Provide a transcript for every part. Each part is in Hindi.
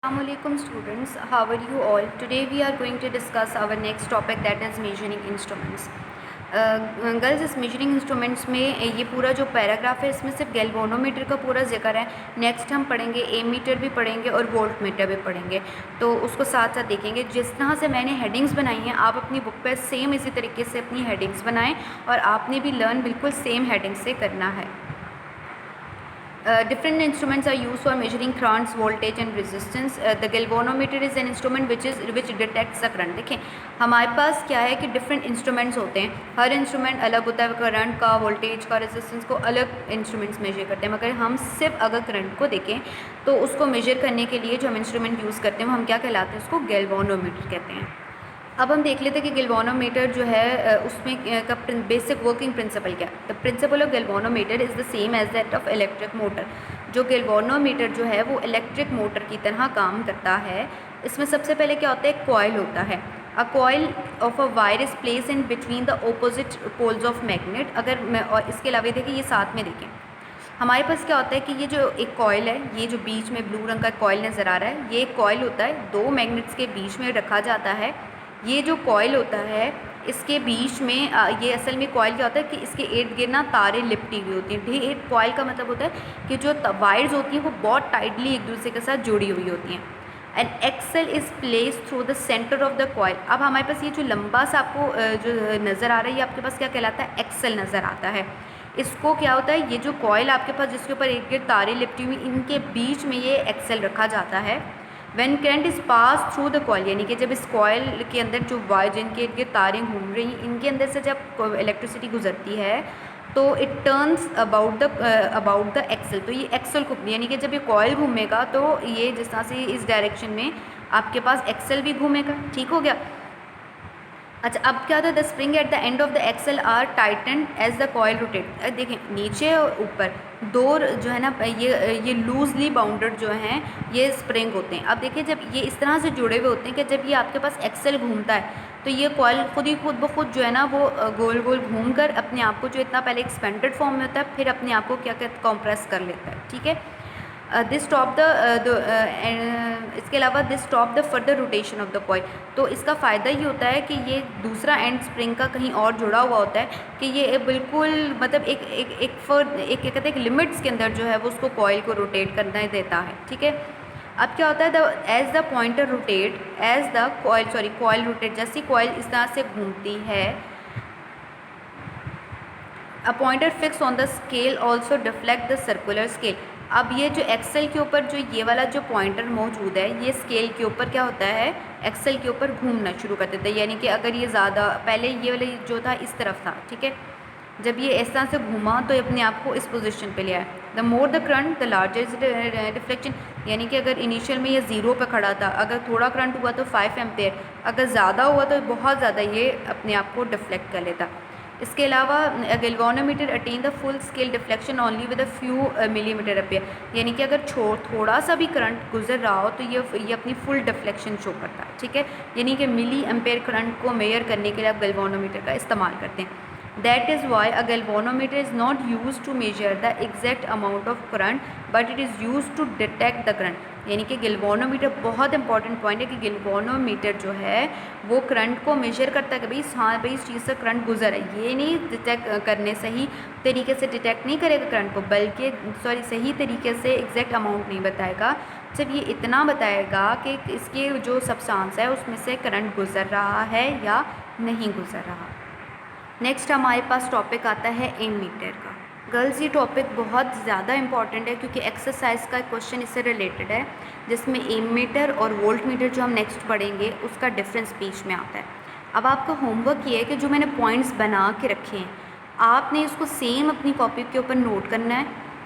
Assalamualaikum students, how are you all? Today we are going to discuss our next topic, that is measuring instruments. Girls इस मेजरिंग इंस्ट्रूमेंट्स में ये पूरा जो पैराग्राफ है इसमें सिर्फ गैल्वेनोमीटर का पूरा जिक्र है। नेक्स्ट हम पढ़ेंगे एमीटर भी पढ़ेंगे और वोल्ट मीटर भी पढ़ेंगे, तो उसको साथ साथ देखेंगे। जिस तरह से मैंने हेडिंग्स बनाई हैं आप अपनी बुक पर सेम इसी तरीके से अपनी हेडिंग्स बनाएं और आपने भी लर्न बिल्कुल सेम हेडिंग से करना है। Different instruments are used for measuring currents, voltage and resistance. The galvanometer is an instrument which detects the current. देखें हमारे पास क्या है कि different instruments होते हैं, हर instrument अलग होता है, करंट का, वोल्टेज का, रेजिस्टेंस को अलग इंस्ट्रूमेंट्स मेजर करते हैं। मगर हम सिर्फ अगर करंट को देखें तो उसको मेजर करने के लिए जो हम इंस्ट्रूमेंट यूज़ करते हैं वो हम क्या कहलाते हैं, उसको गैल्वेनोमीटर कहते हैं। अब हम देख लेते हैं कि गैल्वेनोमीटर जो है उसमें का बेसिक वर्किंग प्रिंसिपल क्या है। The principle of galvanometer is the same as that of electric motor. जो गैल्वेनोमीटर जो है वो इलेक्ट्रिक मोटर की तरह काम करता है। इसमें सबसे पहले क्या होता है, एक कॉइल होता है। A coil of a wire is place in between the opposite poles of magnet. अगर मैं और इसके अलावा देखिए ये साथ में देखें, हमारे पास क्या होता है कि ये जो एक कॉइल है, ये जो बीच में ब्लू रंग का कॉइल नज़र आ रहा है, ये एक कॉइल होता है, दो मैग्नेट्स के बीच में रखा जाता है। ये जो कॉइल होता है इसके बीच में ये असल में कॉइल क्या होता है कि इसके इर्द गिर्द ना तारें लिपटी हुई होती हैं। ढेर कॉइल का मतलब होता है कि जो वायर्स होती हैं वो बहुत टाइटली एक दूसरे के साथ जुड़ी हुई होती हैं। And axle is place through the centre of the coil. अब हमारे पास ये जो लंबा सा आपको जो नज़र आ रहा है ये आपके पास क्या कहलाता है, एक्सेल नज़र आता है। इसको क्या होता है, ये जो कॉइल आपके पास जिसके ऊपर इर्द गिर्द तारें लिपटी हुई, इनके बीच में ये एक्सेल रखा जाता है। When current is passed through the coil, यानी कि जब इस कॉयल के अंदर जो वायर जिनके इर्द गिर्द तारें घूम रही हैं इनके अंदर से जब इलेक्ट्रिसिटी गुजरती है तो it turns about the axle. तो ये एक्सेल को, यानी कि जब ये कॉयल घूमेगा तो ये जिस तरह से इस डायरेक्शन में आपके पास एक्सेल भी घूमेगा। ठीक हो गया। अच्छा, अब क्या होता है, the spring at the end of the axle are tighten as the coil rotate. देखें नीचे और ऊपर दो जो है ना ये लूजली बाउंडेड जो हैं ये स्प्रिंग होते हैं। अब देखिए जब ये इस तरह से जुड़े हुए होते हैं कि जब ये आपके पास एक्सेल घूमता है तो ये कॉयल खुद ब खुद जो है ना वो गोल गोल घूम कर अपने आप को, जो इतना पहले एक्सपेंडेड फॉर्म में होता है, फिर अपने आप को क्या कहते कॉम्प्रेस कर लेता है। ठीक है। दिस स्टॉप इसके अलावा this stop the further rotation of the coil. तो इसका फ़ायदा ये होता है कि ये दूसरा एंड स्प्रिंग का कहीं और जुड़ा हुआ होता है कि ये बिल्कुल मतलब एक क्या कहते हैं लिमिट्स के अंदर जो है वो उसको कॉइल को रोटेट करना देता है। ठीक है। अब क्या होता है, as the pointer rotate as the coil rotate, जैसी कॉइल इस तरह से घूमती है, a pointer fix on the scale also deflect the circular scale. अब ये जो एक्सेल के ऊपर जो ये वाला जो पॉइंटर मौजूद है ये स्केल के ऊपर क्या होता है, एक्सेल के ऊपर घूमना शुरू कर देता है। यानी कि अगर ये ज़्यादा पहले ये वाला जो था इस तरफ था, ठीक है, जब ये इस तरह से घूमा तो अपने आप को इस पोजीशन पे ले आया। The more the current the largest deflection, यानी कि अगर इनिशियल में ये 0 पे खड़ा था, अगर थोड़ा करंट हुआ तो 5 एम्पेयर, अगर ज़्यादा हुआ तो बहुत ज़्यादा ये अपने आप को डिफ्लेक्ट कर लेता। इसके अलावा galvanometer attain the full scale deflection only with a few millimetre appear, यानी कि अगर थोड़ा सा भी करंट गुजर रहा हो तो ये अपनी फुल डिफ्लेक्शन शो करता है। ठीक है। यानी कि मिली एम्पेयर करंट को मेजर करने के लिए आप गैल्वेनोमीटर का इस्तेमाल करते हैं। That is why a galvanometer is not used to measure the exact amount of current but it is used to detect the current। यानी कि गैल्वेनोमीटर बहुत इंपॉर्टेंट पॉइंट है कि गैल्वेनोमीटर जो है वो करंट को मेजर करता है कि भाई इस चीज़ से करंट गुजर है। ये नहीं डिटेक्ट करने, सही तरीके से डिटेक्ट नहीं करेगा करंट को, बल्कि सही तरीके से एग्जैक्ट अमाउंट नहीं बताएगा, सिर्फ ये इतना बताएगा कि इसके जो सब्सटेंस है उसमें से करंट गुजर रहा है या नहीं गुजर रहा। नेक्स्ट हमारे पास टॉपिक आता है एमीटर का। गर्ल्स ये टॉपिक बहुत ज़्यादा इंपॉर्टेंट है क्योंकि एक्सरसाइज का क्वेश्चन इससे रिलेटेड है जिसमें एमीटर और वोल्ट मीटर जो हम नेक्स्ट पढ़ेंगे उसका डिफरेंस बीच में आता है। अब आपका होमवर्क ये है कि जो मैंने पॉइंट्स बना के रखे हैं आपने इसको सेम अपनी कॉपी के ऊपर नोट करना है,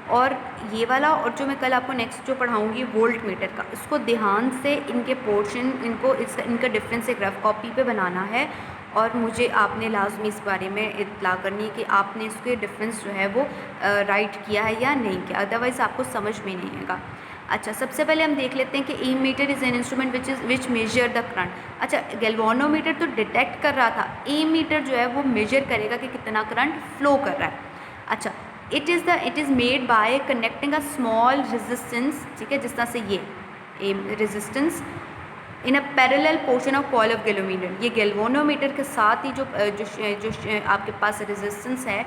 और ये वाला और जो मैं कल आपको नेक्स्ट जो पढ़ाऊँगी वोल्ट मीटर का, इसको ध्यान से इनके पोर्शन इनका डिफरेंस एक रफ कॉपी पे बनाना है और मुझे आपने लाजमी इस बारे में इत्तला करनी है कि आपने इसके डिफरेंस जो है वो राइट किया है या नहीं किया, अदरवाइज़ आपको समझ में नहीं आएगा। अच्छा, सबसे पहले हम देख लेते हैं कि ammeter is an instrument which measure the current. अच्छा, गैल्वेनोमीटर तो डिटेक्ट कर रहा था, एमीटर जो है वो मेजर करेगा कि कितना करंट फ्लो कर रहा है। अच्छा, it is made by connecting a small resistance, ठीक है, जिस तरह से ये resistance in a parallel portion of coil of galvanometer. ये गैल्वेनोमीटर के साथ ही जो आपके पास रेजिस्टेंस है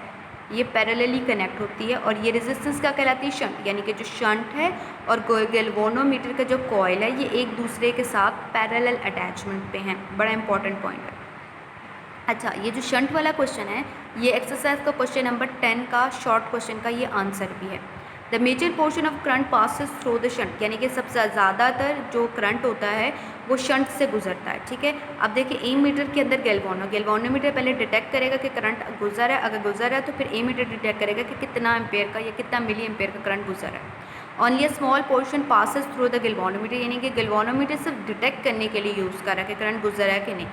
ये पैरेलली कनेक्ट होती है, और ये रेजिस्टेंस क्या कहलाती है? शंट। यानी कि जो शंट है और गैल्वेनोमीटर का जो कॉइल है ये एक दूसरे के साथ पैरेलल अटैचमेंट पे हैं। बड़ा इंपॉर्टेंट पॉइंट है। अच्छा, ये जो शंट वाला क्वेश्चन है ये एक्सरसाइज का क्वेश्चन नंबर 10 का शॉर्ट क्वेश्चन का ये आंसर भी है। The major portion of current passes through the shunt, यानी कि सबसे ज़्यादातर जो करंट होता है वो शंट से गुजरता है। ठीक है, अब देखिए ए मीटर के अंदर गैल्वेनोमीटर पहले डिटेक्ट करेगा कि करंट गुजर है। अगर गुजर है तो फिर ए मीटर डिटेक्ट करेगा कि कितना एम्पेयर का या कितना मिली एम्पेयर का करंट गुजर है। Only a small portion passes through the galvanometer, यानी कि गैल्वेनोमीटर सिर्फ डिटेक्ट करने के लिए यूज़ कर रहा है कि करंट गुजर है कि नहीं।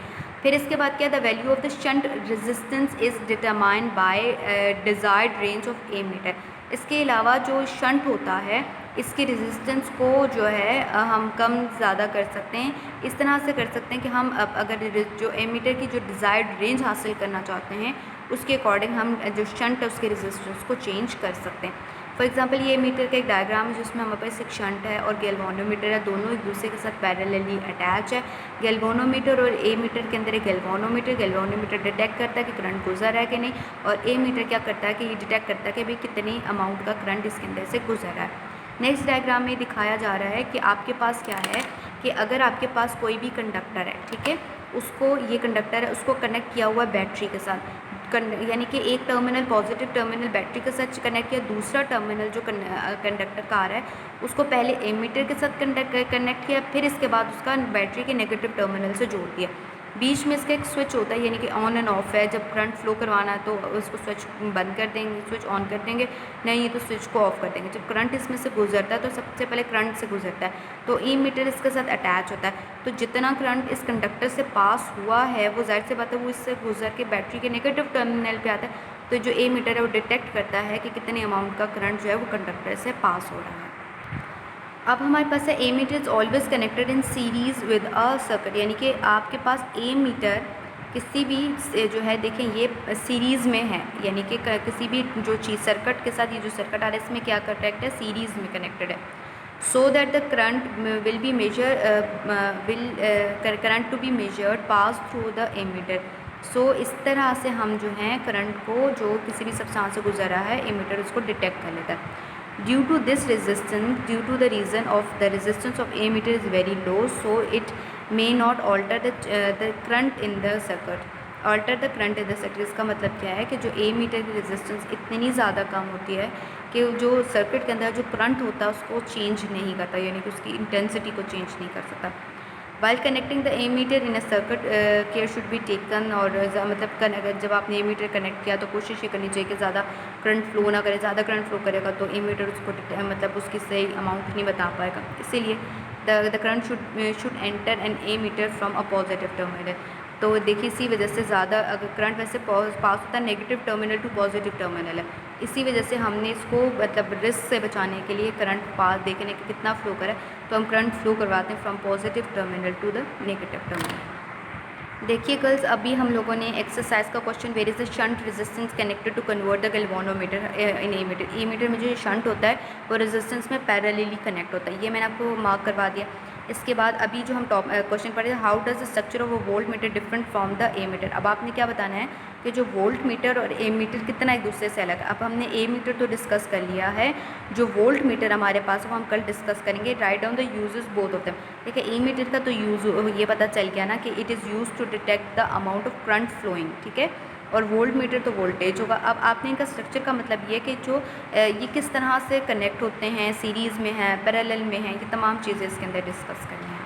फिर इसके बाद क्या, the value of the shunt resistance is determined by desired range of ammeter. इसके अलावा जो शंट होता है इसके रेजिस्टेंस को जो है हम कम ज़्यादा कर सकते हैं। इस तरह से कर सकते हैं कि हम अब अगर जो एमीटर की जो डिज़ायर्ड रेंज हासिल करना चाहते हैं उसके अकॉर्डिंग हम जो शंट है उसके रेजिस्टेंस को चेंज कर सकते हैं। फॉर एग्जांपल ये मीटर का एक डायग्राम है जिसमें हमारे पास एक शंट है और गैल्वेनोमीटर है, दोनों एक दूसरे के साथ पैरेलली अटैच है। गैल्वेनोमीटर और ए मीटर के अंदर एक गैल्वेनोमीटर डिटेक्ट करता है कि करंट गुजर है कि नहीं, और ए मीटर क्या करता है कि ये डिटेक्ट करता है कि भाई कितनी अमाउंट का करंट इसके अंदर से गुजर रहा है। नेक्स्ट डायग्राम में दिखाया जा रहा है कि आपके पास क्या है कि अगर आपके पास कोई भी कंडक्टर है, ठीक है, उसको ये कंडक्टर है उसको कनेक्ट किया हुआ बैटरी के साथ, यानी कि एक टर्मिनल पॉजिटिव टर्मिनल बैटरी के साथ कनेक्ट किया, दूसरा टर्मिनल जो कंडक्टर का आ रहा है उसको पहले एमीटर के साथ कनेक्ट किया, फिर इसके बाद उसका बैटरी के नेगेटिव टर्मिनल से जोड़ दिया। बीच में इसका एक स्विच होता है, यानी कि ऑन एंड ऑफ है। जब करंट फ्लो करवाना है तो उसको स्विच बंद कर देंगे, स्विच ऑन कर देंगे, नहीं तो स्विच को ऑफ कर देंगे। जब करंट इसमें से गुजरता है तो सबसे पहले करंट से गुजरता है, तो ई मीटर इसके साथ अटैच होता है। तो जितना करंट इस कंडक्टर से पास हुआ है वो जाहिर सी बात है वो इससे गुजर के बैटरी के नेगेटिव टर्मिनल पे आता है। तो जो ए मीटर है वो डिटेक्ट करता है कि कितने अमाउंट का करंट जो है वो कंडक्टर से पास हो रहा है। अब हमारे पास है ammeter is always connected in series with a circuit, यानी कि आपके पास ए मीटर किसी भी जो है देखें ये सीरीज़ में है, यानी कि किसी भी जो चीज़ सर्किट के साथ, ये जो सर्किट आ रहा है इसमें क्या कनेक्ट है, सीरीज़ में कनेक्टेड है। So that the current will be current to be measured pass through the ammeter. So इस तरह से हम जो हैं करंट को जो किसी भी सब्सटेंस से गुजर रहा है ए मीटर उसको डिटेक्ट कर लेता है। Due to this resistance, due to the reason of the resistance of ammeter is very low, so it may not alter the current in the circuit. Alter the current in the circuit इसका मतलब क्या है कि जो ammeter की रेजिस्टेंस इतनी ज़्यादा कम होती है कि जो सर्किट के अंदर जो करंट होता है उसको चेंज नहीं करता, यानी कि उसकी इंटेंसिटी को चेंज नहीं कर सकता। While connecting the ammeter in a circuit care should be taken, और मतलब जब आपने एमीटर कनेक्ट किया तो कोशिश ये करनी चाहिए कि ज़्यादा करंट फ्लो ना करे। ज़्यादा करंट फ्लो करेगा तो एमीटर उसको मतलब उसकी सही अमाउंट नहीं बता पाएगा। इसीलिए the current should enter an ammeter from a positive terminal. तो देखिए इसी वजह से ज़्यादा अगर करंट वैसे पास होता है negative terminal to positive terminal है, इसी वजह से हमने इसको मतलब रिस्क से बचाने के लिए करंट पास देखने के कितना फ्लो करे तो हम करंट फ्लो करवाते हैं from positive terminal to the negative terminal. देखिए गर्ल्स, अभी हम लोगों ने एक्सरसाइज का question where is the shunt resistance connected to convert the galvanometer in ammeter. Ammeter में जो शंट होता है वो रेजिस्टेंस में पैरेलली कनेक्ट होता है, ये मैंने आपको मार्क करवा दिया। इसके बाद अभी जो हम क्वेश्चन पढ़े, how does the structure of a voltmeter different from the ammeter. अब आपने क्या बताना है कि जो वोल्ट मीटर और ए मीटर कितना एक दूसरे से अलग है। अब हमने ए मीटर तो डिस्कस कर लिया है, जो वोल्ट मीटर हमारे पास वो हम कल डिस्कस करेंगे। Write down the uses both of them. ठीक है, ए मीटर का तो यूज़ ये पता चल गया ना कि it is use to detect the amount of current flowing, ठीक है, और वोल्ट मीटर तो वोल्टेज होगा। अब आपने इनका स्ट्रक्चर का मतलब ये कि जो ये किस तरह से कनेक्ट होते हैं, सीरीज़ में है, पैरेलल में है, ये तमाम चीज़ें इसके अंदर डिस्कस करनी है।